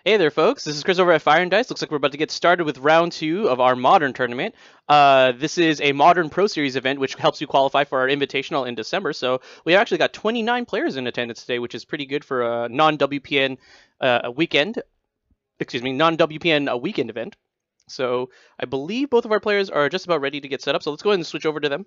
Hey there, folks. This is Chris over at Fire and Dice. Looks like we're about to get started with round two of our Modern tournament. This is a Modern Pro Series event, which helps you qualify for our Invitational in December. So we actually got 29 players in attendance today, which is pretty good for a non-WPN weekend. Excuse me, non-WPN weekend event. So I believe both of our players are just about ready to get set up. So let's go ahead and switch over to them.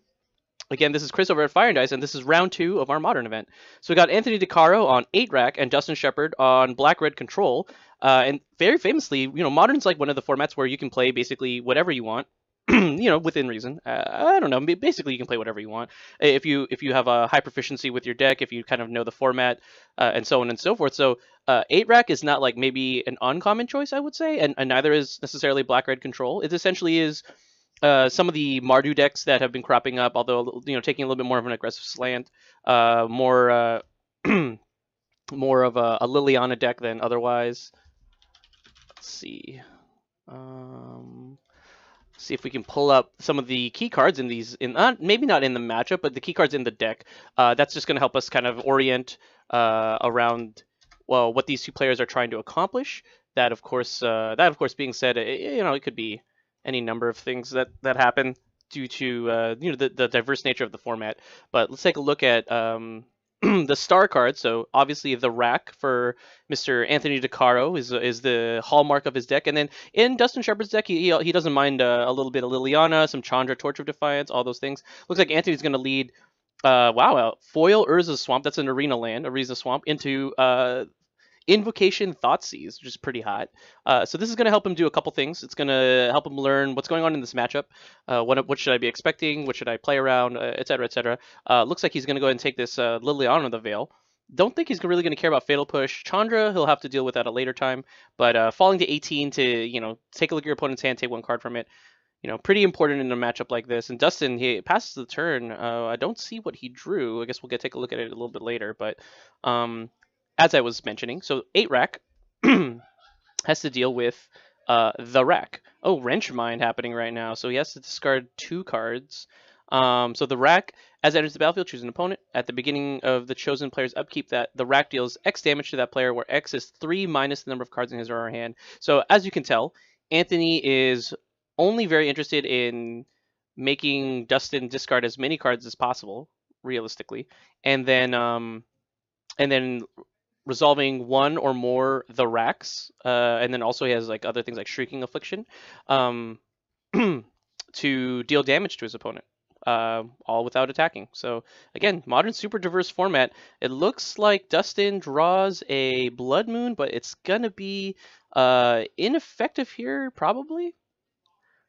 Again, this is Chris over at Fire and Dice, and this is round two of our Modern event. So we got Anthony DeCaro on 8-Rack and Dustin Shepard on Black-Red Control. And very famously, Modern's like one of the formats where you can play basically whatever you want, within reason. I don't know. Basically, you can play whatever you want if you have a high proficiency with your deck, if you kind of know the format, and so on and so forth. So 8-Rack is not like maybe an uncommon choice, I would say, and neither is necessarily Black-Red Control. It essentially is some of the Mardu decks that have been cropping up, although taking a little bit more of an aggressive slant, more more of a Liliana deck than otherwise. Let's see. See if we can pull up some of the key cards in these, maybe not in the matchup, but the key cards in the deck. That's just going to help us kind of orient around what these two players are trying to accomplish. That of course being said, it could be any number of things that happen due to the diverse nature of the format. But let's take a look at the star card. So obviously the rack for Mr. Anthony DeCaro is the hallmark of his deck, and then in Dustin Shepard's deck, he doesn't mind a little bit of Liliana, some Chandra, Torch of Defiance, all those things. Looks like Anthony's going to lead. Foil Urza's Swamp. That's an arena land, Ariza Swamp, into Invocation Thoughtseize, which is pretty hot. So this is going to help him do a couple things. It's going to help him learn what's going on in this matchup. What should I be expecting? What should I play around? Etc. Etc. Looks like he's going to go ahead and take this Liliana the Veil. Don't think he's really going to care about Fatal Push. Chandra, he'll have to deal with at a later time. But falling to 18 to take a look at your opponent's hand, take one card from it. Pretty important in a matchup like this. And Dustin, he passes the turn. I don't see what he drew. I guess we'll take a look at it a little bit later. But as I was mentioning, so 8-Rack has to deal with the rack. Oh, Wrench Mind happening right now. So he has to discard 2 cards. So the rack, as it enters the battlefield, choose an opponent. At the beginning of the chosen player's upkeep, that the rack deals X damage to that player, where X is 3 minus the number of cards in his or her hand. So as you can tell, Anthony is only very interested in making Dustin discard as many cards as possible, realistically, and then resolving one or more the racks, and then also he has like other things like Shrieking Affliction, to deal damage to his opponent, all without attacking. So again, Modern super diverse format. It looks like Dustin draws a Blood Moon, but it's gonna be ineffective here probably.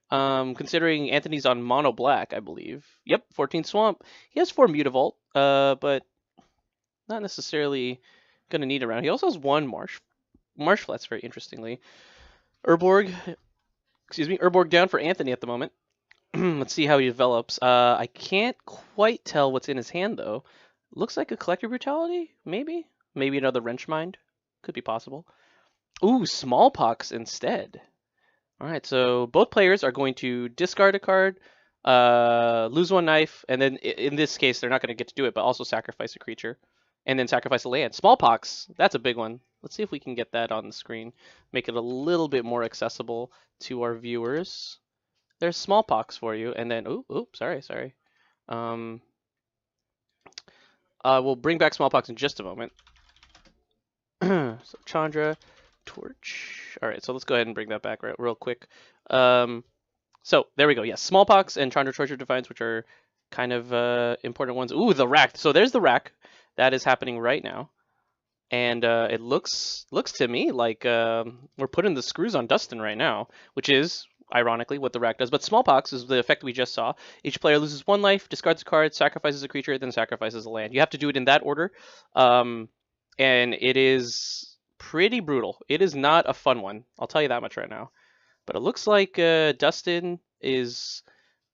Considering Anthony's on mono black, I believe. Yep, 14 Swamp. He has 4 Mutavault, but not necessarily going to need around. He also has 1 Marsh Flats, very interestingly. Urborg down for Anthony at the moment. Let's see how he develops. I can't quite tell what's in his hand, though. Looks like a Collector Brutality, maybe? Maybe another Wrench Mind. Could be possible. Ooh, Smallpox instead. Alright, so both players are going to discard a card, lose 1 knife, and then in this case, they're not going to get to do it, but also sacrifice a creature. And then sacrifice a land. Smallpox, that's a big one. Let's see if we can get that on the screen. Make it a little bit more accessible to our viewers. There's Smallpox for you. And then, sorry. We'll bring back Smallpox in just a moment. So Chandra, Torch. All right, so let's go ahead and bring that back real quick. So there we go. Yes, Smallpox and Chandra, Torch of Defiance, which are kind of important ones. Ooh, the rack. So there's the rack. That is happening right now, and it looks to me like we're putting the screws on Dustin right now, which is ironically what the rack does. But Smallpox is the effect we just saw. Each player loses 1 life, discards a card, sacrifices a creature, then sacrifices a land. You have to do it in that order, and it is pretty brutal. It is not a fun one, I'll tell you that much right now. But it looks like Dustin is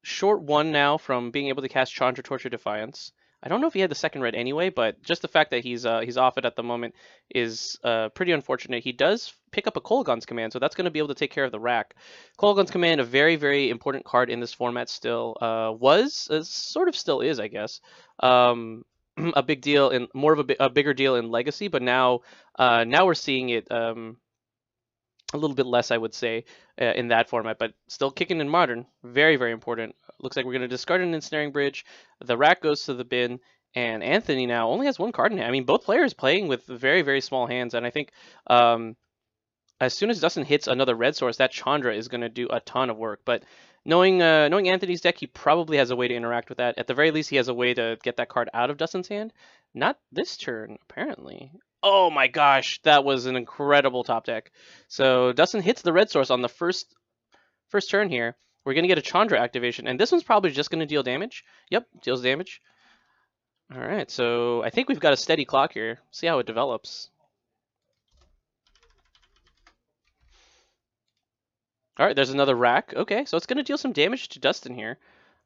short 1 now from being able to cast Chandra, Torch of Defiance. I don't know if he had the second red anyway, but just the fact that he's off it at the moment is pretty unfortunate. He does pick up a Kolaghan's Command, so that's going to be able to take care of the rack. Kolaghan's Command, a very, very important card in this format still. Sort of still is, I guess. A big deal in more of a bigger deal in Legacy, but now we're seeing it A little bit less, I would say, in that format, but still kicking in modern. Very, very important. Looks like we're going to discard an ensnaring bridge. The rack goes to the bin, and Anthony now only has one card in hand. I mean, both players playing with very, very small hands, and I think as soon as Dustin hits another red source, that Chandra is going to do a ton of work. But knowing Anthony's deck, he probably has a way to interact with that. At the very least, he has a way to get that card out of Dustin's hand. Not this turn, apparently. Oh my gosh, that was an incredible top deck. So Dustin hits the red source on the first turn here. We're going to get a Chandra activation, and this one's probably just going to deal damage. Yep, deals damage. All right, so I think we've got a steady clock here. See how it develops. All right, there's another rack. Okay, so it's going to deal some damage to Dustin here.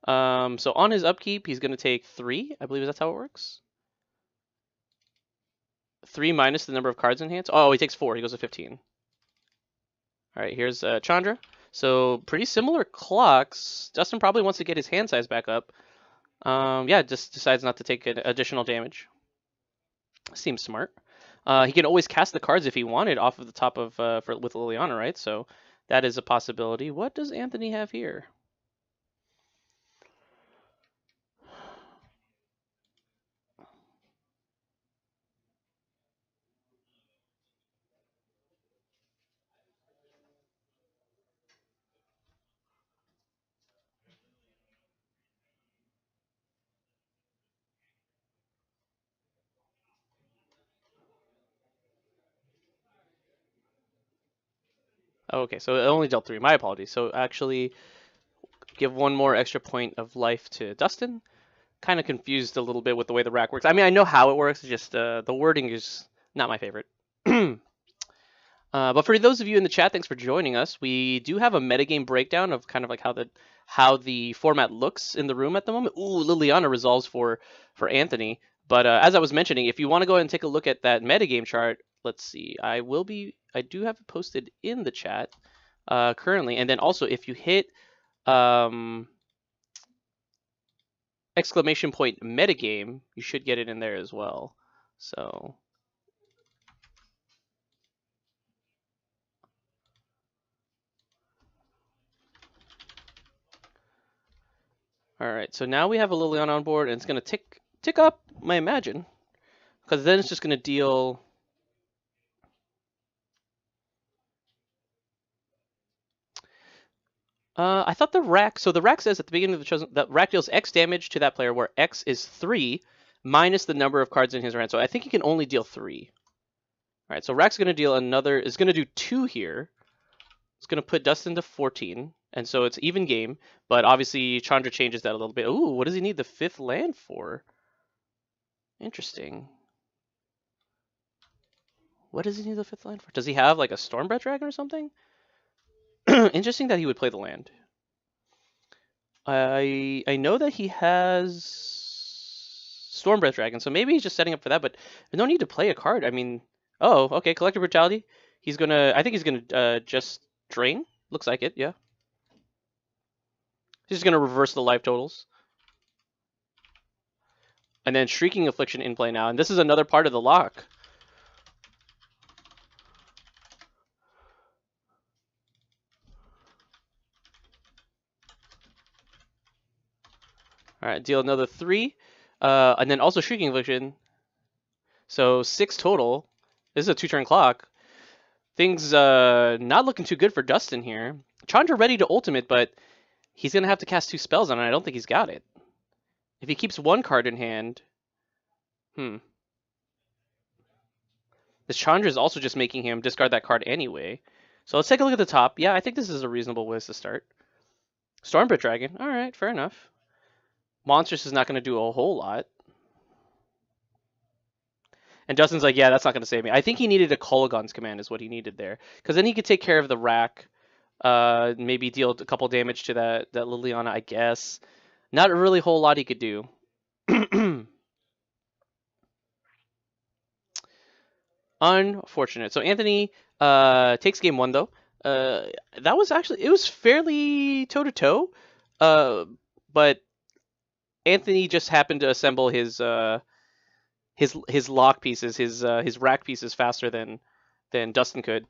So on his upkeep, he's going to take 3. I believe that's how it works. 3 minus the number of cards in hand. Oh, he takes 4. He goes to 15. All right, here's Chandra. So pretty similar clocks. Dustin probably wants to get his hand size back up. Yeah, just decides not to take additional damage. Seems smart. He can always cast the cards if he wanted off of the top of with Liliana, right? So that is a possibility. What does Anthony have here? Okay, so it only dealt 3. My apologies. So actually give 1 more extra point of life to Dustin. Kind of confused a little bit with the way the rack works. I mean, I know how it works, just the wording is not my favorite. But for those of you in the chat, thanks for joining us. We do have a metagame breakdown of kind of like how the format looks in the room at the moment. Ooh, Liliana resolves for Anthony. But as I was mentioning, if you want to go ahead and take a look at that metagame chart, let's see. I do have it posted in the chat currently. And then also, if you hit exclamation point metagame, you should get it in there as well. So all right, so now we have a Liliana on board, and it's going to tick up, I imagine, because then it's just going to deal. I thought the rack. So the rack says at the beginning of the chosen that rack deals X damage to that player, where X is 3 minus the number of cards in his hand. So I think he can only deal 3. All right, so rack's going to deal another. Is going to do 2 here. It's going to put Dustin to 14. And so it's even game, but obviously Chandra changes that a little bit. Ooh, what does he need the 5th land for? Interesting. What does he need the 5th land for? Does he have like a Stormbreath Dragon or something? Interesting that he would play the land. I know that he has Stormbreath Dragon, so maybe he's just setting up for that, but there's no need to play a card. I mean, oh, okay, Collective Brutality. I think he's gonna just drain. Looks like it, yeah. He's just going to reverse the life totals. And then Shrieking Affliction in play now. And this is another part of the lock. All right, deal another 3. And then also Shrieking Affliction. So 6 total. This is a 2-turn clock. Things not looking too good for Dustin here. Chandra ready to ultimate, but he's going to have to cast 2 spells on it. I don't think he's got it. If he keeps 1 card in hand... This Chandra is also just making him discard that card anyway. So let's take a look at the top. Yeah, I think this is a reasonable way to start. Stormbreath Dragon. All right, fair enough. Monstrous is not going to do a whole lot. And Dustin's like, yeah, that's not going to save me. I think he needed a Kolaghan's Command is what he needed there. Because then he could take care of the rack. Maybe deal a couple damage to that Liliana, I guess. Not a really whole lot he could do. Unfortunate. So Anthony takes game 1 though. That was actually, it was fairly toe-to-toe. But Anthony just happened to assemble his lock pieces, his rack pieces faster than Dustin could.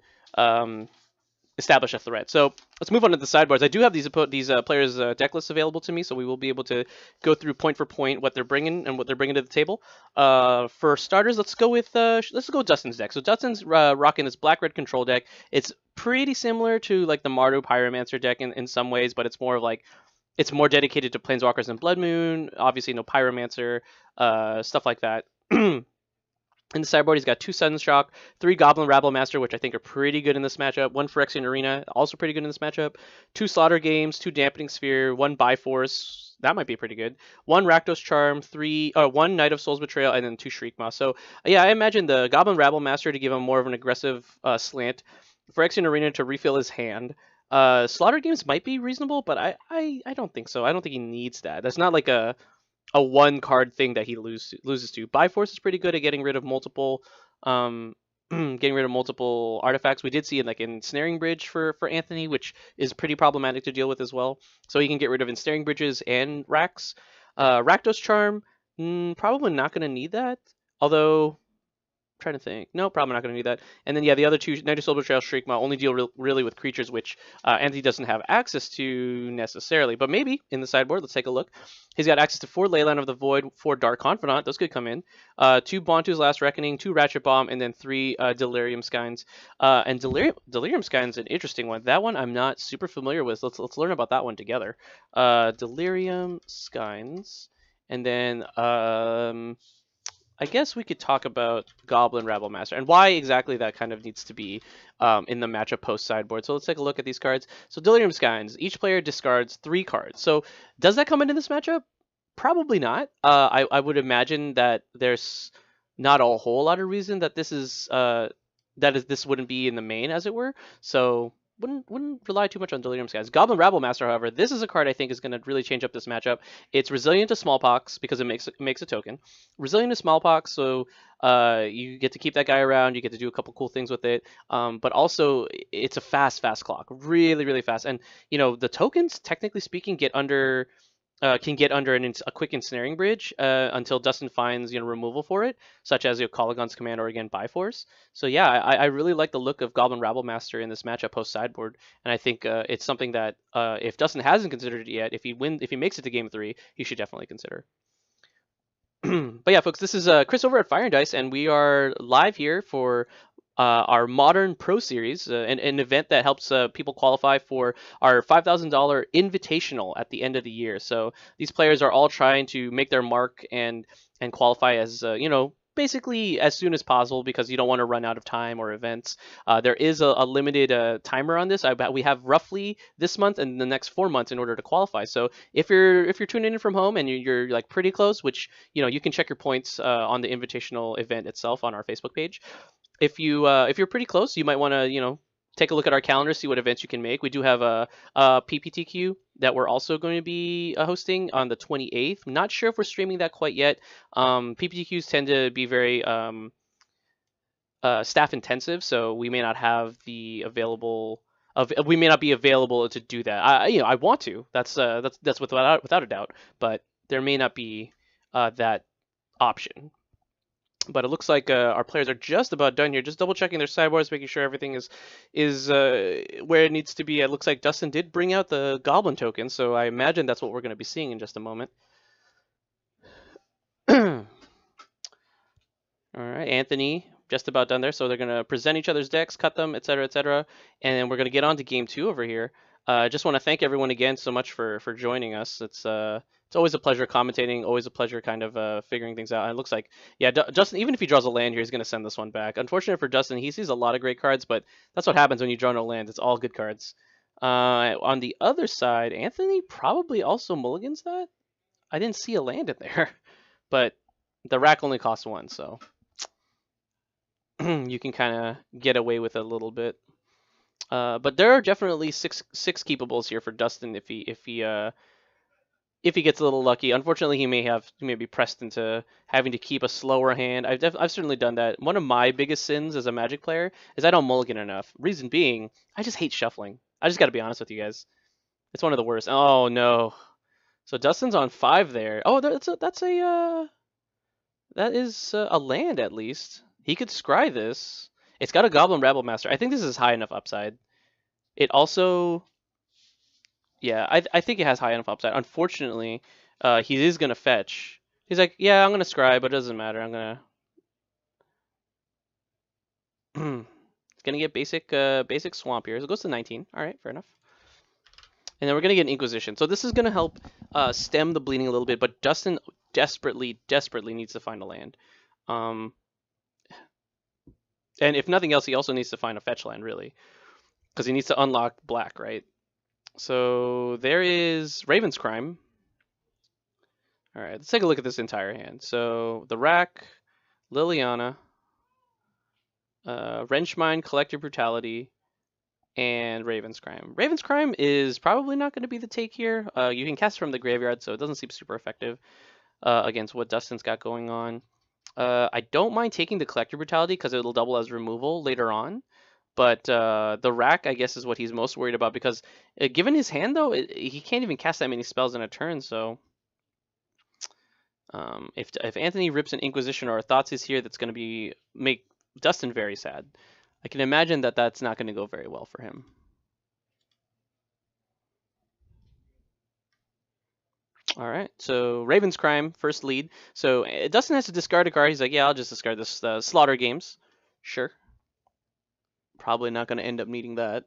establish a threat. So let's move on to the sideboards. I do have these players' deck lists available to me, so we will be able to go through point for point what they're bringing and what they're bringing to the table. For starters, let's go with Dustin's deck. So Dustin's rocking this black-red control deck. It's pretty similar to like the Mardu Pyromancer deck in some ways, but it's more of like it's more dedicated to Planeswalkers and Blood Moon. Obviously, no Pyromancer, stuff like that. In the sideboard, he's got 2 Sudden Shock, 3 Goblin Rabble Master, which I think are pretty good in this matchup, 1 Phyrexian Arena, also pretty good in this matchup, 2 Slaughter Games, 2 Dampening Sphere, 1 Bifrost, that might be pretty good, 1 Rakdos Charm, 1 Knight of Soul's Betrayal, and then 2 Shriekmaw. So yeah, I imagine the Goblin Rabble Master to give him more of an aggressive slant, Phyrexian Arena to refill his hand. Slaughter Games might be reasonable, but I don't think so. I don't think he needs that. That's not like a one card thing that he loses to. Bifrost is pretty good at getting rid of multiple artifacts. We did see it like in Snaring Bridge for Anthony, which is pretty problematic to deal with as well. So he can get rid of Ensnaring Bridges and Racks. Rakdos Charm, probably not going to need that. Although, I'm trying to think. No, probably not going to need that. And then, yeah, the other 2, Knight of Soul Betrayal, Shriekmaw, only deal really with creatures which Anthony doesn't have access to necessarily. But maybe in the sideboard, let's take a look. He's got access to 4 Leyline of the Void, 4 Dark Confidant. Those could come in. 2 Bontu's Last Reckoning, 2 Ratchet Bomb, and then 3 Delirium Skynes. And Delirium Skynes is an interesting one. That one I'm not super familiar with. Let's learn about that one together. Delirium Skynes. And then I guess we could talk about Goblin Rabble Master and why exactly that kind of needs to be in the matchup post sideboard. So let's take a look at these cards. So Delirium Skynes, each player discards 3 cards. So does that come into this matchup? Probably not. I would imagine that there's not a whole lot of reason that this wouldn't be in the main, as it were. So wouldn't rely too much on Delirium Skies. Goblin Rabble Master, however, this is a card I think is going to really change up this matchup. It's resilient to Smallpox because it makes a token. Resilient to Smallpox, so you get to keep that guy around. You get to do a couple cool things with it. But also, it's a fast clock, really fast. And the tokens, technically speaking, can get under a quick ensnaring bridge until Dustin finds removal for it, such as Colligon's Command or again Bifrost. So yeah, I really like the look of Goblin Rabble Master in this matchup post sideboard, and I think it's something that if Dustin hasn't considered it yet, if he makes it to Game 3, he should definitely consider. But yeah, folks, this is Chris over at Fire and Dice, and we are live here for our Modern Pro Series, an event that helps people qualify for our $5,000 invitational at the end of the year. So these players are all trying to make their mark and qualify as basically as soon as possible because you don't want to run out of time or events. There is a limited timer on this. We have roughly this month and the next 4 months in order to qualify. So if you're tuning in from home and you're like pretty close, which you can check your points on the invitational event itself on our Facebook page. If you're pretty close, you might want to take a look at our calendar, see what events you can make. We do have a PPTQ that we're also going to be hosting on the 28th. I'm not sure if we're streaming that quite yet. PPTQs tend to be very staff intensive, so we may not have we may not be available to do that. I want to. That's without a doubt, but there may not be that option. But it looks like our players are just about done here. Just double checking their sideboards, making sure everything is where it needs to be. It looks like Dustin did bring out the Goblin token, so I imagine that's what we're going to be seeing in just a moment. All right, Anthony, just about done there. So they're going to present each other's decks, cut them, etc., etc. And then we're going to get on to Game 2 over here. I just want to thank everyone again so much for joining us. It's always a pleasure commentating, always a pleasure kind of figuring things out. And it looks like, yeah, Justin, even if he draws a land here, he's going to send this one back. Unfortunate for Justin, he sees a lot of great cards, but that's what happens when you draw no land. It's all good cards. On the other side, Anthony probably also mulligans that. I didn't see a land in there, but the rack only costs 1, so you can kind of get away with it a little bit. But there are definitely six keepables here for Dustin if he gets a little lucky. Unfortunately, he may be pressed into having to keep a slower hand. I've certainly done that. One of my biggest sins as a Magic player is I don't mulligan enough. Reason being, I just hate shuffling. I just got to be honest with you guys. It's one of the worst. Oh no. So Dustin's on 5 there. Oh, that is a land at least. He could scry this. It's got a Goblin Rabble Master. I think this is high enough upside. It also, yeah, I think it has high enough upside. Unfortunately, he is gonna fetch. He's like, yeah, I'm gonna scry, but it doesn't matter. I'm gonna it's gonna get basic swamp here. So it goes to 19. All right, fair enough. And then we're gonna get an Inquisition. So this is gonna help stem the bleeding a little bit. But Dustin desperately needs to find a land. Um, and if nothing else, he also needs to find a fetch land really, because he needs to unlock black, right? So there is Raven's Crime. All right, let's take a look at this entire hand. So the Rack, Liliana, Wrenchmine, Collective Brutality, and Raven's Crime. Raven's Crime is probably not going to be the take here. You can cast from the graveyard, so it doesn't seem super effective against what Dustin's got going on. I don't mind taking the Collective Brutality because it'll double as removal later on. But the Rack, I guess, is what he's most worried about because given his hand, though, he can't even cast that many spells in a turn. So if Anthony rips an Inquisition or a Thoughts is here, that's going to make Dustin very sad. I can imagine that that's not going to go very well for him. All right, so Raven's Crime, first lead. So Dustin has to discard a card. He's like, yeah, I'll just discard this Slaughter Games. Sure. Probably not going to end up needing that.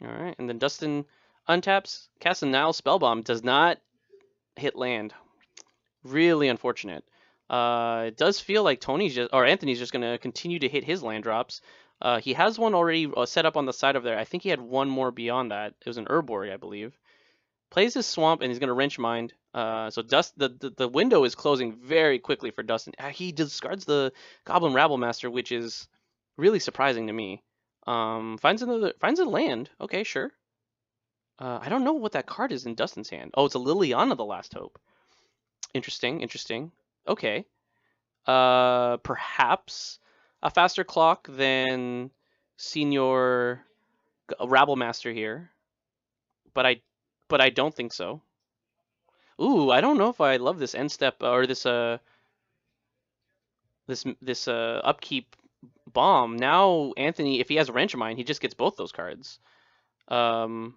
All right, and then Dustin untaps, casts a Nile Spellbomb, does not hit land. Really unfortunate. It does feel like Anthony's just gonna continue to hit his land drops. He has one already set up on the side of there. I think he had one more beyond that. It was an Urborg, I believe. Plays his Swamp and he's gonna Wrench Mind. So the window is closing very quickly for Dustin. He discards the Goblin Rabblemaster, which is really surprising to me. Finds a land. Okay, sure. I don't know what that card is in Dustin's hand. Oh, it's a Liliana, the Last Hope. Interesting. Okay. Perhaps a faster clock than Senior Rabblemaster here, but I don't think so. Ooh, I don't know if I love this end step or this upkeep bomb. Now Anthony, if he has Wrench Mine, he just gets both those cards. Oh,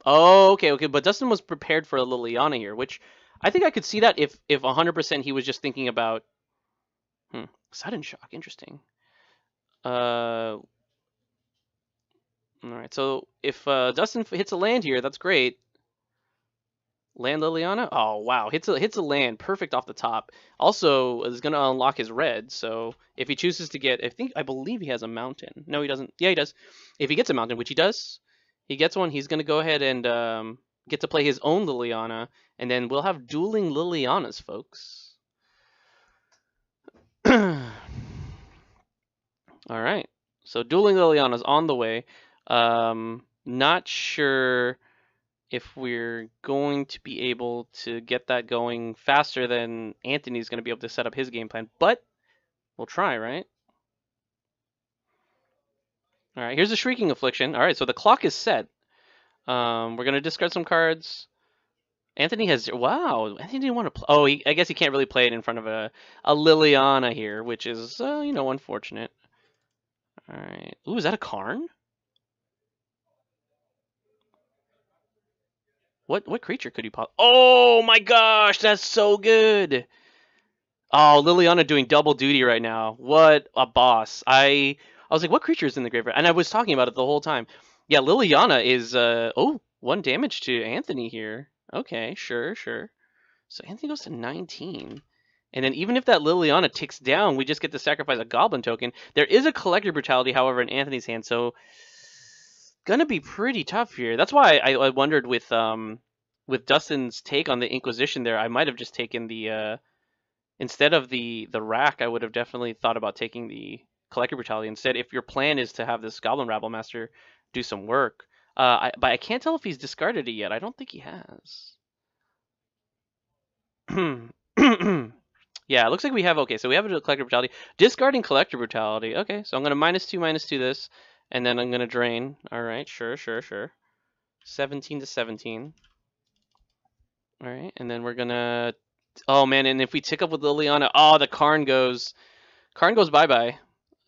okay, but Dustin was prepared for a Liliana here, which I think I could see that if 100% he was just thinking about Sudden Shock. Interesting. All right, so if Dustin hits a land here, that's great. Land Liliana? Oh, wow. Hits a land. Perfect off the top. Also, is going to unlock his red. So if he chooses to get... I believe he has a mountain. No, he doesn't. Yeah, he does. If he gets a mountain, which he does, he gets one. He's going to go ahead and get to play his own Liliana. And then we'll have dueling Lilianas, folks. All right. So dueling Lilianas on the way. Not sure if we're going to be able to get that going faster than Anthony's going to be able to set up his game plan, but we'll try, right? All right, here's a Shrieking Affliction. All right, so the clock is set. We're going to discard some cards. Anthony has... Wow, Anthony didn't want to play... Oh, I guess he can't really play it in front of a Liliana here, which is, unfortunate. All right. Ooh, is that a Karn? What creature could he pop? Oh my gosh, that's so good. Oh, Liliana doing double duty right now. What a boss. I was like, what creature is in the graveyard? And I was talking about it the whole time. Yeah, Liliana is 1 damage to Anthony here. Okay, sure. So Anthony goes to 19. And then even if that Liliana ticks down, we just get to sacrifice a Goblin token. There is a Collector Brutality, however, in Anthony's hand, so gonna be pretty tough here. That's why I wondered with Dustin's take on the Inquisition there, I might have just taken the instead of the Rack, I would have definitely thought about taking the Collector Brutality instead. If your plan is to have this Goblin Rabblemaster do some work, but I can't tell if he's discarded it yet. I don't think he has. Yeah, it looks like we have... Okay, so we have a Collector Brutality. Discarding Collector Brutality. Okay, so I'm going to -2 this, and then I'm going to drain. All right, sure. 17 to 17. All right, and then we're going to Oh man, and if we tick up with Liliana, oh, the Karn goes bye-bye.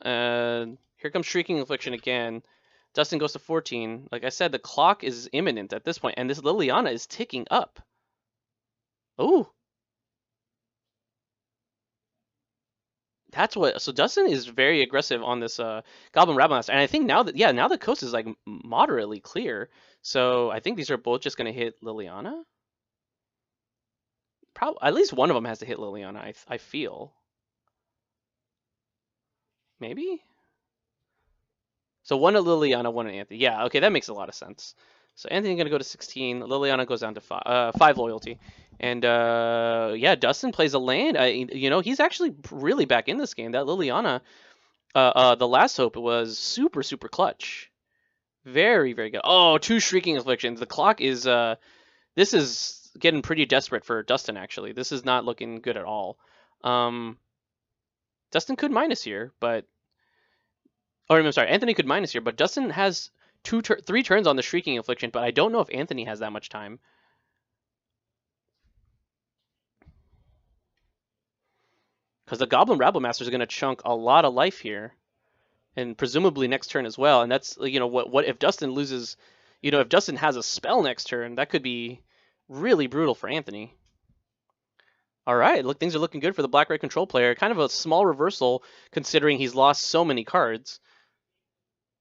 Here comes Shrieking Affliction again. Dustin goes to 14. Like I said, the clock is imminent at this point, and this Liliana is ticking up. Ooh. That's what. So Dustin is very aggressive on this Goblin Rabblemaster, and I think now that now the coast is like moderately clear. So I think these are both just gonna hit Liliana. Probably at least one of them has to hit Liliana. I feel. Maybe. So one at Liliana, one at Anthony. Yeah, okay, that makes a lot of sense. So Anthony's gonna go to 16. Liliana goes down to 5 loyalty, and yeah, Dustin plays a land. You know, he's actually really back in this game. That Liliana, the last hope was super clutch, very good. Oh, 2 Shrieking Afflictions. The clock is this is getting pretty desperate for Dustin. Actually, this is not looking good at all. Dustin could minus here, but or I'm sorry, Anthony could minus here, but Dustin has 3 turns on the Shrieking Affliction, but I don't know if Anthony has that much time. Because the Goblin Rabblemaster is going to chunk a lot of life here, and presumably next turn as well. And that's, you know, what if Dustin loses, you know, if Dustin has a spell next turn, that could be really brutal for Anthony. All right, look, things are looking good for the Black-Red control player. Kind of a small reversal considering he's lost so many cards.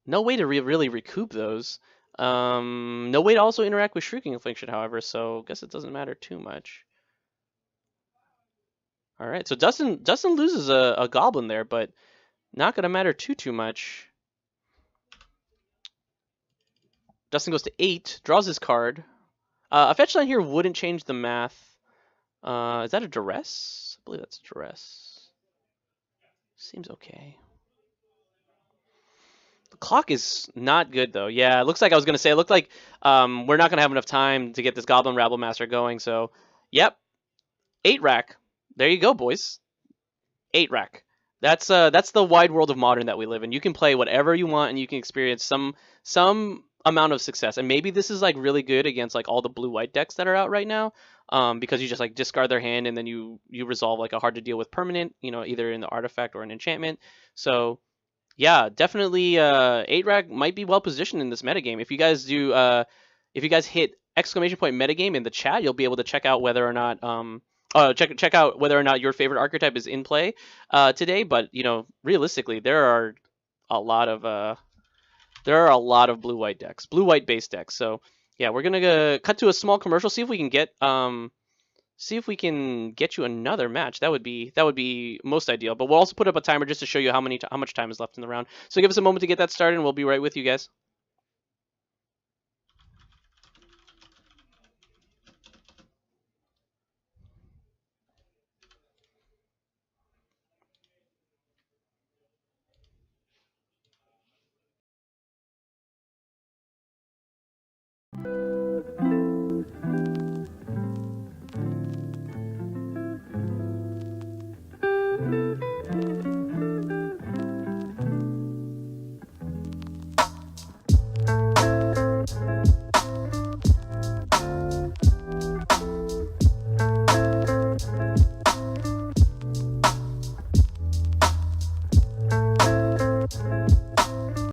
No way to really recoup those. No way to also interact with Shrieking Affliction, however, so I guess it doesn't matter too much. All right, so Dustin loses a Goblin there, but not going to matter too much. Dustin goes to 8, draws his card. A fetch line here wouldn't change the math. Is that a duress? I believe that's a duress. Seems okay. The clock is not good, though. Yeah, it looks like I was going to say, it looked like we're not going to have enough time to get this Goblin Rabblemaster going. So, yep, 8 rack. There you go, boys. 8 rack. That's the wide world of Modern that we live in. You can play whatever you want, and you can experience some amount of success. And maybe this is like really good against like all the blue-white decks that are out right now, because you just like discard their hand and then you resolve like a hard to deal with permanent, you know, either in the artifact or an enchantment. So yeah, definitely 8 rack might be well positioned in this metagame. If you guys do, if you guys hit exclamation point metagame in the chat, you'll be able to check out whether or not check out whether or not your favorite archetype is in play today. But you know, realistically, there are a lot of blue-white decks, blue-white base decks. So yeah, we're gonna cut to a small commercial. See if we can get you another match. That would be most ideal. But we'll also put up a timer just to show you how much time is left in the round. So give us a moment to get that started, and we'll be right with you guys.